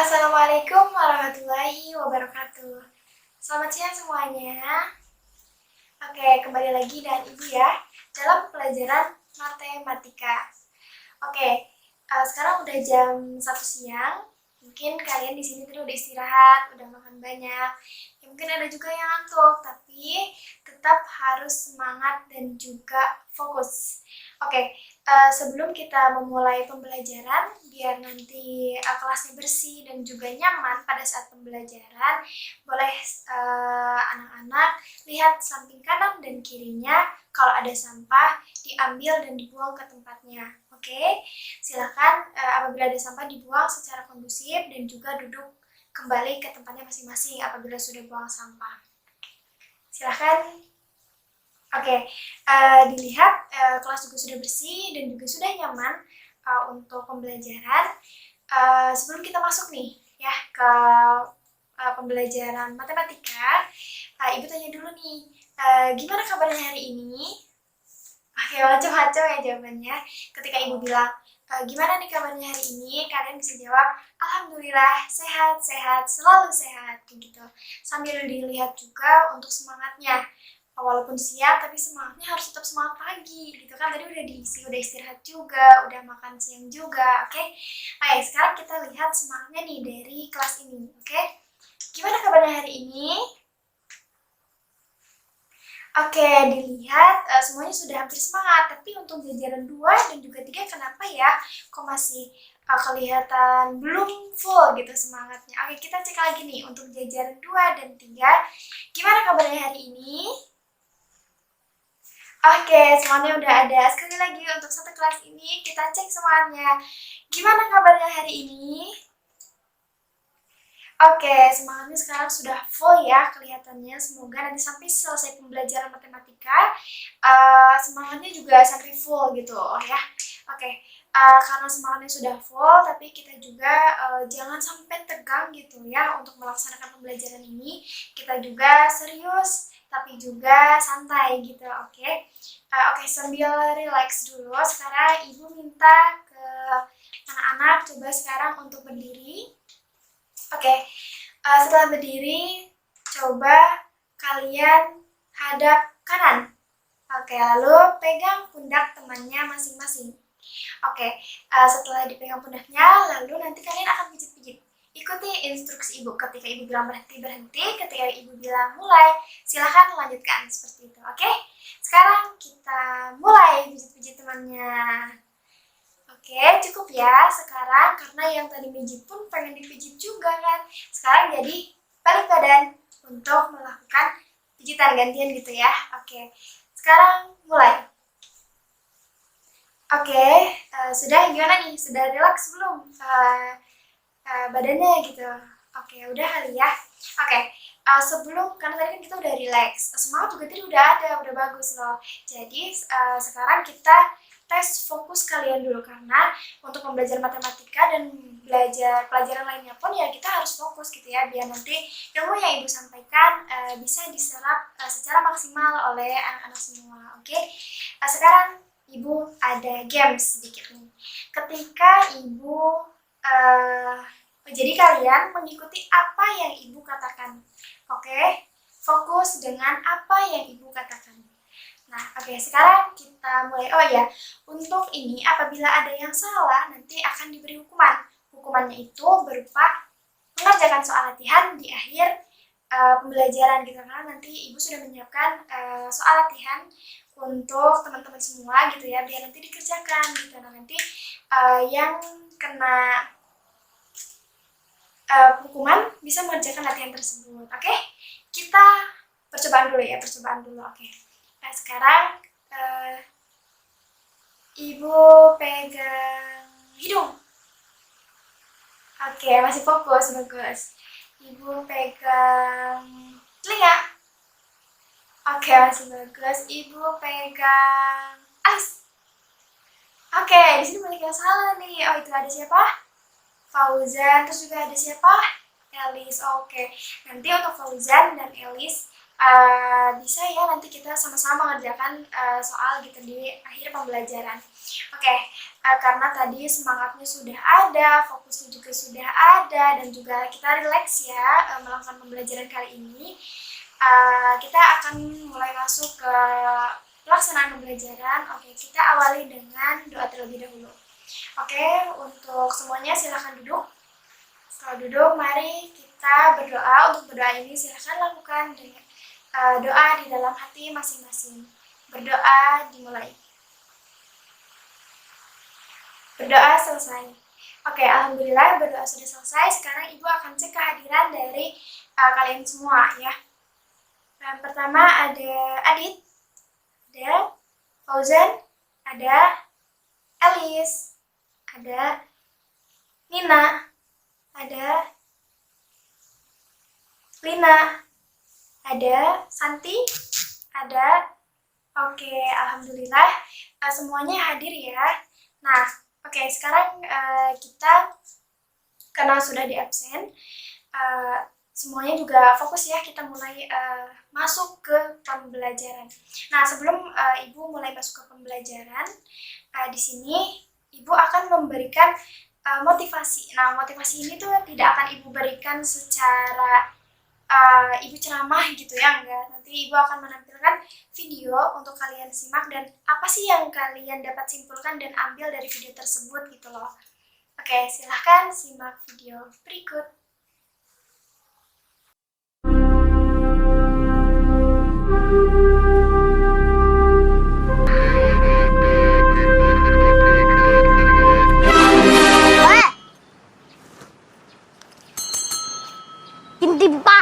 Assalamualaikum warahmatullahi wabarakatuh. Selamat siang semuanya. Oke, kembali lagi dengan Ibu ya dalam pelajaran matematika. Oke, sekarang udah jam 1 siang. Mungkin kalian di sini tadi udah istirahat, udah makan banyak. Ya, mungkin ada juga yang ngantuk, tapi tetap harus semangat dan juga fokus. Oke, sebelum kita memulai pembelajaran, biar nanti kelasnya bersih dan juga nyaman pada saat pembelajaran, boleh anak-anak lihat samping kanan dan kirinya. Kalau ada sampah, diambil dan dibuang ke tempatnya. Oke, silakan apabila ada sampah dibuang secara kondusif dan juga duduk kembali ke tempatnya masing-masing apabila sudah buang sampah. Silakan. Oke, dilihat kelas juga sudah bersih dan juga sudah nyaman untuk pembelajaran. Sebelum kita masuk nih ya ke pembelajaran matematika, Ibu tanya dulu nih, gimana kabarnya hari ini? Oke, macam-macam ya jawabannya. Ketika Ibu bilang, gimana nih kabarnya hari ini? Kalian bisa jawab, alhamdulillah, sehat, sehat, selalu sehat, gitu. Sambil dilihat juga untuk semangatnya. Walaupun siang, tapi semangatnya harus tetap semangat pagi, gitu kan? Tadi udah diisi, udah istirahat juga, udah makan siang juga, oke? Oke, sekarang kita lihat semangatnya nih dari kelas ini, oke? Gimana kabarnya hari ini? Oke, dilihat semuanya sudah hampir semangat, tapi untuk jajaran 2 dan juga 3 kenapa ya? Kok masih kelihatan belum full gitu semangatnya. Oke, kita cek lagi nih untuk jajaran 2 dan 3. Gimana kabarnya hari ini? Oke, semuanya udah ada. Sekali lagi untuk satu kelas ini kita cek semuanya. Gimana kabarnya hari ini? Oke, semangatnya sekarang sudah full ya kelihatannya. Semoga nanti sampai selesai pembelajaran matematika, semangatnya juga sampai full gitu ya. Oke, karena semangatnya sudah full, tapi kita juga jangan sampai tegang gitu ya untuk melaksanakan pembelajaran ini. Kita juga serius, tapi juga santai gitu, oke? Oke, sambil relax dulu, sekarang Ibu minta ke anak-anak coba sekarang untuk berdiri. Oke, setelah berdiri, coba kalian hadap kanan. Oke, lalu pegang pundak temannya masing-masing. Oke, setelah dipegang pundaknya, lalu nanti kalian akan pijit-pijit. Ikuti instruksi Ibu. Ketika Ibu bilang berhenti, berhenti. Ketika Ibu bilang mulai, silahkan melanjutkan seperti itu. Oke, sekarang kita mulai pijit-pijit temannya. Oke, cukup ya sekarang karena yang tadi pijit pun pengen dipijit juga kan. Sekarang jadi balik badan untuk melakukan pijitan gantian gitu ya. Oke, sekarang mulai. Oke, sudah gimana nih? Sudah relax belum badannya gitu? Oke, udah kali ya. Oke, sebelum karena tadi kan kita udah relax, semangat juga tadi udah ada, udah bagus loh. Jadi sekarang kita tes fokus kalian dulu karena untuk pembelajaran matematika dan belajar pelajaran lainnya pun ya kita harus fokus gitu ya biar nanti ilmu yang Ibu sampaikan bisa diserap secara maksimal oleh anak-anak semua. Oke, sekarang Ibu ada games sedikit nih. Ketika Ibu jadi kalian mengikuti apa yang Ibu katakan. Oke, fokus dengan apa yang Ibu katakan. Nah, oke, sekarang kita mulai. Oh ya, untuk ini apabila ada yang salah nanti akan diberi hukuman. Hukumannya itu berupa mengerjakan soal latihan di akhir pembelajaran gitu karena nanti Ibu sudah menyiapkan soal latihan untuk teman-teman semua gitu ya biar nanti dikerjakan gitu. Nah, nanti yang kena hukuman bisa mengerjakan latihan tersebut. Oke, kita percobaan dulu ya, percobaan dulu. Oke, nah sekarang Ibu pegang hidung. Oke, masih fokus, bagus. Ibu pegang telinga. Oke, masih bagus. Ibu pegang alis. Oke, di sini banyak yang salah nih. Oh, itu ada siapa? Fauzan, terus juga ada siapa? Elis. Oke, nanti untuk Fauzan dan Elis bisa ya nanti kita sama-sama mengerjakan soal gitu di akhir pembelajaran. Oke, karena tadi semangatnya sudah ada, fokusnya juga sudah ada, dan juga kita rileks ya melakukan pembelajaran kali ini. Kita akan mulai masuk ke pelaksanaan pembelajaran. Oke, kita awali dengan doa terlebih dahulu. Oke, untuk semuanya silahkan duduk. Setelah duduk, mari kita berdoa. Untuk berdoa ini silahkan lakukan dengan doa di dalam hati masing-masing. Berdoa dimulai. Berdoa selesai. Oke, alhamdulillah berdoa sudah selesai. Sekarang Ibu akan cek kehadiran dari kalian semua ya. Yang pertama ada Adit, ada Fauzan, ada Elis, ada Nina, ada Lina, ada Santi, ada. Oke, alhamdulillah semuanya hadir ya. Nah, oke, sekarang kita karena sudah di absen, semuanya juga fokus ya, kita mulai masuk ke pembelajaran. Nah, sebelum Ibu mulai masuk ke pembelajaran, di sini Ibu akan memberikan motivasi. Nah, motivasi ini tuh tidak akan Ibu berikan secara Ibu ceramah gitu ya, enggak. Nanti Ibu akan menampilkan video untuk kalian simak dan apa sih yang kalian dapat simpulkan dan ambil dari video tersebut gitu loh. Oke, silahkan simak video berikut. Timpa.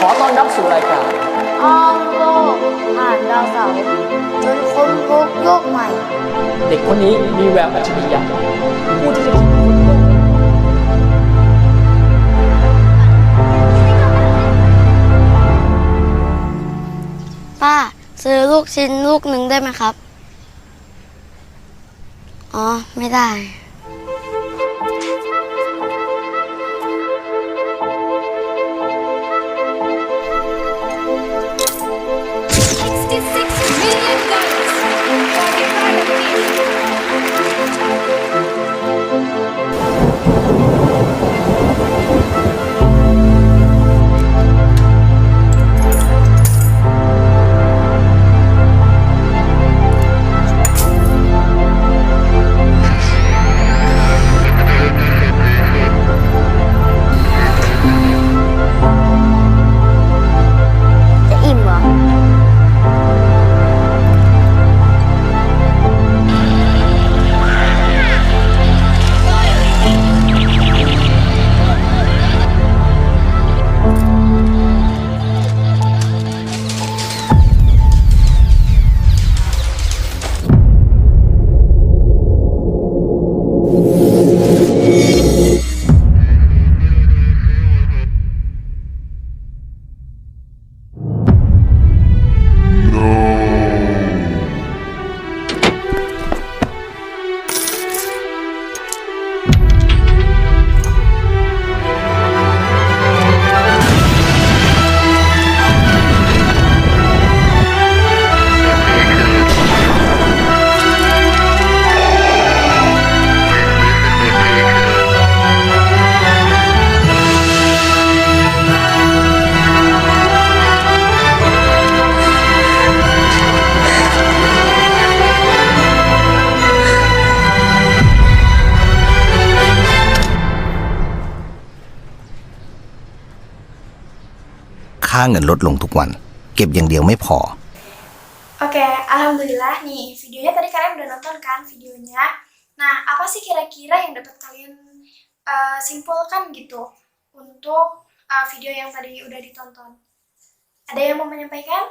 ขอต้อนรับสู่รายการ อ้อมโลกผ่านดาวเสาร์จนค้นพบโลกใหม่ เด็กคนนี้มีแววอัจฉริยะผู้ที่จะคิดค้นโลก ป้าซื้อลูกชิ้นลูกหนึ่งได้ไหมครับ อ๋อ ไม่ได้ จะอิ่มเหรอ ค่าเงินลดลงทุกวัน เก็บอย่างเดียวไม่พอ Oke, alhamdulillah nih videonya tadi kalian udah nonton kan videonya. Nah, apa sih kira-kira yang dapat kalian simpulkan gitu untuk video yang tadi udah ditonton? Ada yang mau menyampaikan?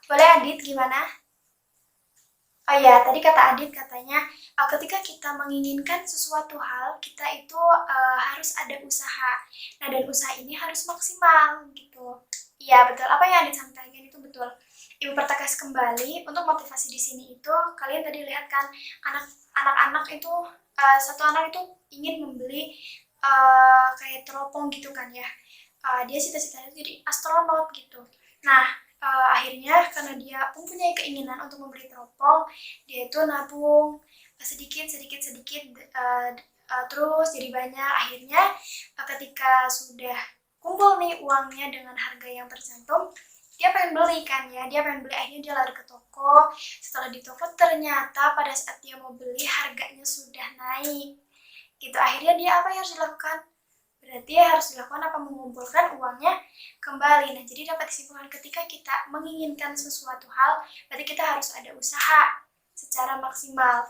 Boleh Adit, gimana? Oh ya, tadi kata Adit katanya ketika kita menginginkan sesuatu hal, kita itu harus ada usaha. Nah, dan usaha ini harus maksimal gitu. Iya, betul. Apa yang Adit sampaikan itu betul. Ibu pertegas kembali untuk motivasi di sini itu kalian tadi lihat kan anak-anak itu satu anak itu ingin membeli kayak teropong gitu kan ya. Dia cita-citanya jadi astronot gitu. Nah, akhirnya karena dia mempunyai keinginan untuk membeli teropong, dia itu nabung sedikit terus jadi banyak. Akhirnya ketika sudah kumpul nih uangnya dengan harga yang tercantum, dia pengen beli kan ya, akhirnya dia lari ke toko. Setelah di toko ternyata pada saat dia mau beli harganya sudah naik gitu. Akhirnya dia apa yang harus dilakukan? Berarti harus dilakukan apa? Mengumpulkan uangnya kembali. Nah, jadi dapat disimpulkan ketika kita menginginkan sesuatu hal, berarti kita harus ada usaha secara maksimal.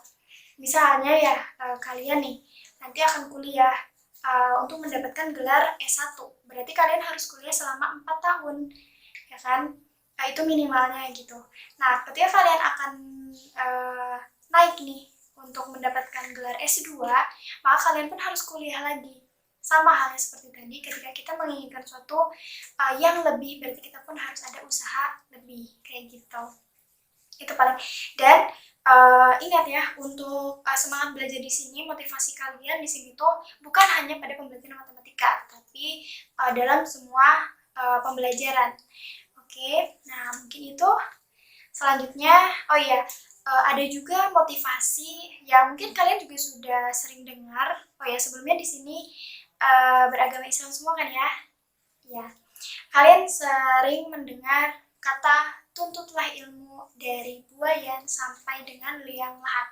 Misalnya ya, kalian nih nanti akan kuliah untuk mendapatkan gelar S1. Berarti kalian harus kuliah selama 4 tahun, ya kan? Nah, itu minimalnya gitu. Nah, ketika kalian akan naik nih untuk mendapatkan gelar S2, maka kalian pun harus kuliah lagi. Sama halnya seperti tadi, ketika kita menginginkan sesuatu yang lebih, berarti kita pun harus ada usaha lebih, kayak gitu. Itu paling. Dan ingat ya, untuk semangat belajar di sini, motivasi kalian di sini tuh bukan hanya pada pembelajaran matematika, tapi dalam semua pembelajaran. Oke, nah mungkin itu. Selanjutnya, oh iya, ada juga motivasi yang mungkin kalian juga sudah sering dengar. Oh ya, sebelumnya di sini beragama Islam semua kan ya? Ya. Kalian sering mendengar kata tuntutlah ilmu dari buayan sampai dengan liang lahat.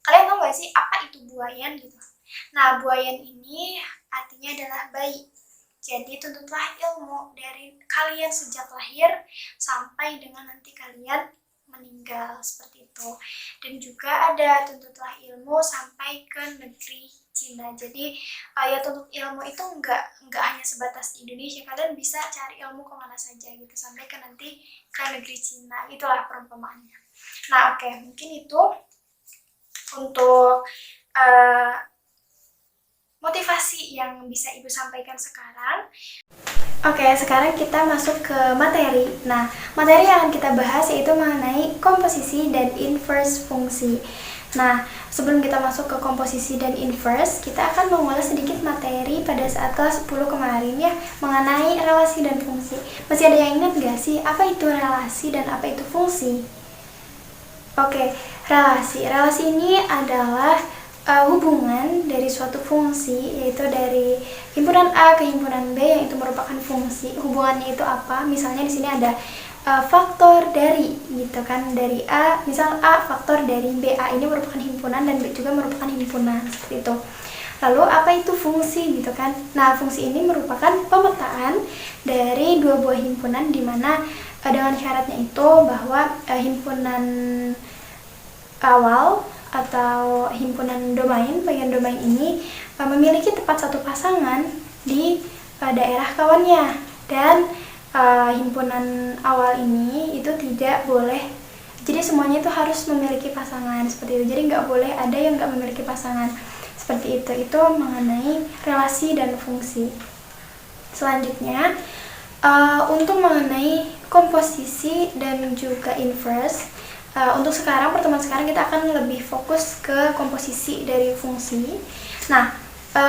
Kalian tahu gak sih apa itu buayan gitu? Nah, buayan ini artinya adalah bayi. Jadi tuntutlah ilmu dari kalian sejak lahir sampai dengan nanti kalian meninggal, seperti itu. Dan juga ada tuntutlah ilmu sampai ke negeri Cina. Jadi ya tuntut ilmu itu nggak hanya sebatas di Indonesia, kalian bisa cari ilmu kemana saja gitu sampai ke nanti ke negeri Cina. Itulah perumpamaannya. Nah, oke, mungkin itu untuk motivasi yang bisa Ibu sampaikan sekarang. Oke, sekarang kita masuk ke materi. Nah, materi yang akan kita bahas yaitu mengenai komposisi dan inverse fungsi. Nah, sebelum kita masuk ke komposisi dan inverse, kita akan mengulas sedikit materi pada saat kelas 10 kemarin ya, mengenai relasi dan fungsi. Masih ada yang ingat gak sih apa itu relasi dan apa itu fungsi? Oke, relasi. Relasi ini adalah hubungan dari suatu fungsi, yaitu dari himpunan A ke himpunan B yang itu merupakan fungsi. Hubungannya itu apa? Misalnya di sini ada faktor dari gitu kan, dari A, misal A faktor dari B. A ini merupakan himpunan dan B juga merupakan himpunan, seperti itu. Lalu apa itu fungsi gitu kan? Nah, fungsi ini merupakan pemetaan dari dua buah himpunan, di mana dengan syaratnya itu bahwa himpunan awal atau himpunan domain, bagian domain ini memiliki tepat satu pasangan di daerah kawannya, dan himpunan awal ini itu tidak boleh, jadi semuanya itu harus memiliki pasangan, seperti itu. Jadi nggak boleh ada yang nggak memiliki pasangan, seperti itu mengenai relasi dan fungsi. Selanjutnya untuk mengenai komposisi dan juga inverse. Untuk sekarang, pertemuan sekarang kita akan lebih fokus ke komposisi dari fungsi. Nah,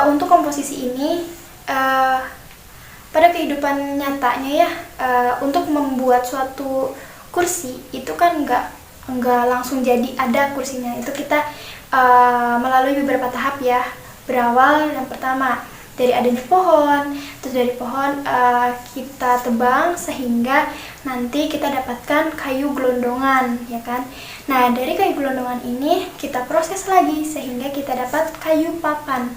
untuk komposisi ini pada kehidupan nyatanya ya, untuk membuat suatu kursi itu kan nggak langsung jadi ada kursinya. Itu kita melalui beberapa tahap ya. Berawal yang pertama dari adanya pohon, terus dari pohon kita tebang sehingga nanti kita dapatkan kayu gelondongan, ya kan. Nah, dari kayu gelondongan ini kita proses lagi sehingga kita dapat kayu papan,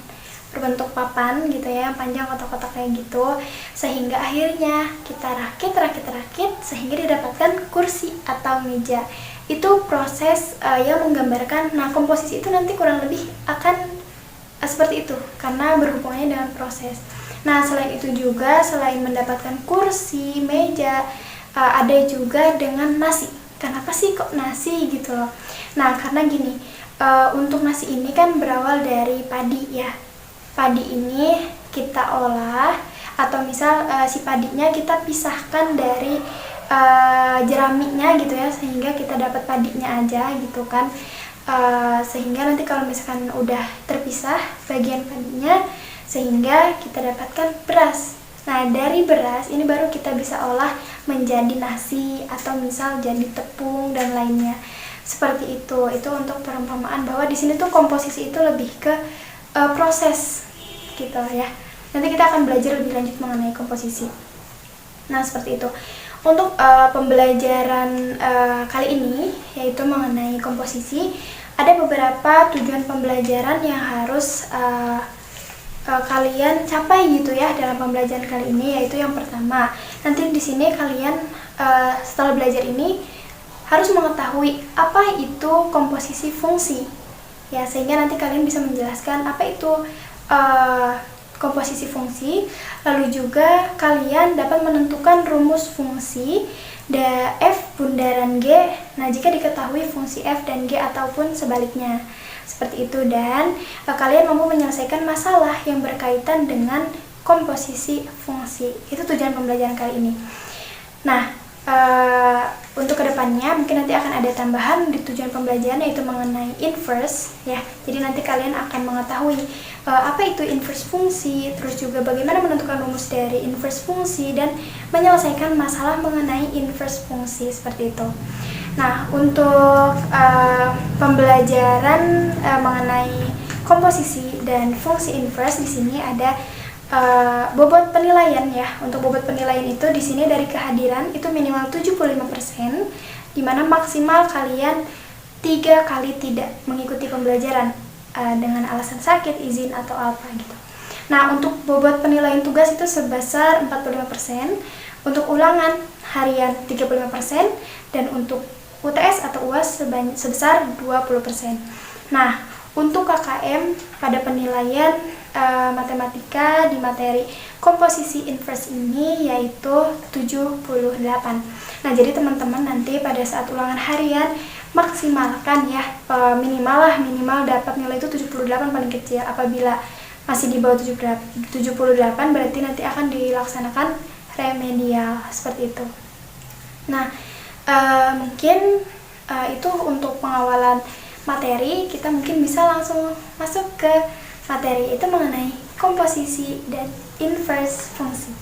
berbentuk papan gitu ya, panjang kotak-kotak kayak gitu, sehingga akhirnya kita rakit sehingga didapatkan kursi atau meja. Itu proses yang menggambarkan. Nah, komposisi itu nanti kurang lebih akan seperti itu karena berhubungannya dengan proses. Nah, selain itu juga, selain mendapatkan kursi, meja, ada juga dengan nasi. kenapa sih kok nasi gitu loh. Nah, karena gini, untuk nasi ini kan berawal dari padi ya. Padi ini kita olah, atau misal si padinya kita pisahkan dari jeraminya gitu ya, sehingga kita dapat padinya aja gitu kan. Sehingga nanti kalau misalkan udah terpisah bagian padinya, sehingga kita dapatkan beras. Nah, dari beras ini baru kita bisa olah menjadi nasi atau misal jadi tepung dan lainnya. Seperti itu. Itu untuk perumpamaan bahwa di sini tuh komposisi itu lebih ke proses gitu ya. Nanti kita akan belajar lebih lanjut mengenai komposisi. Nah, seperti itu. Untuk pembelajaran kali ini yaitu mengenai komposisi, ada beberapa tujuan pembelajaran yang harus kalian capai gitu ya dalam pembelajaran kali ini, yaitu yang pertama, nanti di sini kalian setelah belajar ini harus mengetahui apa itu komposisi fungsi ya, sehingga nanti kalian bisa menjelaskan apa itu komposisi fungsi. Lalu juga kalian dapat menentukan rumus fungsi f bundaran g. Nah, jika diketahui fungsi f dan g ataupun sebaliknya. Seperti itu, dan kalian mampu menyelesaikan masalah yang berkaitan dengan komposisi fungsi. Itu tujuan pembelajaran kali ini. Nah, untuk kedepannya mungkin nanti akan ada tambahan di tujuan pembelajaran, yaitu mengenai inverse ya. Jadi nanti kalian akan mengetahui apa itu inverse fungsi, terus juga bagaimana menentukan rumus dari inverse fungsi dan menyelesaikan masalah mengenai inverse fungsi, seperti itu. Nah, untuk pembelajaran mengenai komposisi dan fungsi inverse, di sini ada bobot penilaian ya. Untuk bobot penilaian itu di sini dari kehadiran itu minimal 75%, di mana maksimal kalian 3 kali tidak mengikuti pembelajaran dengan alasan sakit, izin atau apa gitu. Nah, untuk bobot penilaian tugas itu sebesar 45%, untuk ulangan harian 35%, dan untuk UTS atau UAS sebesar 20%. Nah, untuk KKM pada penilaian matematika di materi komposisi inverse ini yaitu 78. Nah, jadi teman-teman nanti pada saat ulangan harian maksimalkan ya, minimal dapat nilai itu 78 paling kecil. Apabila masih di bawah 78 berarti nanti akan dilaksanakan remedial, seperti itu. Nah, mungkin itu untuk pengawalan materi. Kita mungkin bisa langsung masuk ke materi, itu mengenai komposisi dan inverse fungsi.